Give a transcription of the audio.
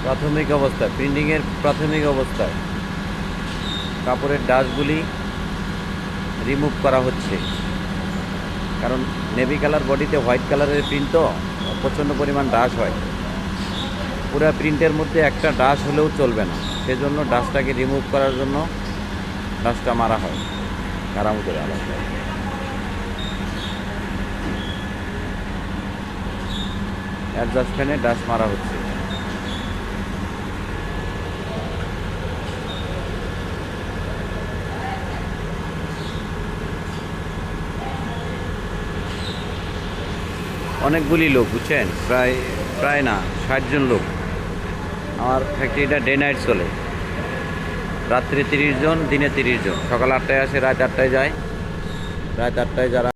প্রাথমিক অবস্থায়, প্রিন্টিংয়ের প্রাথমিক অবস্থায় কাপড়ের ডাস্টগুলি রিমুভ করা হচ্ছে। কারণ নেভি কালার বডিতে হোয়াইট কালারের প্রিন্ট তো প্রচণ্ড পরিমাণ ডাস্ট হয়। পুরো প্রিন্টের মধ্যে একটা ডাস্ট হলেও চলবে না, সেজন্য ডাস্টটাকে রিমুভ করার জন্য ডাস্টটা মারা হয় কারামুতের আলাদা। অ্যাডজাস্ট ফ্যানে ডাস্ট মারা হচ্ছে। অনেকগুলি লোক, বুঝছেন, প্রায় না 60 জন লোক। আমার ফ্যাক্টরিটা ডে নাইট চলে। রাত্রে 30 জন, দিনে 30 জন। সকাল 8টায় আসে, রাত 8টায় যায়। রাত 8টায় যারা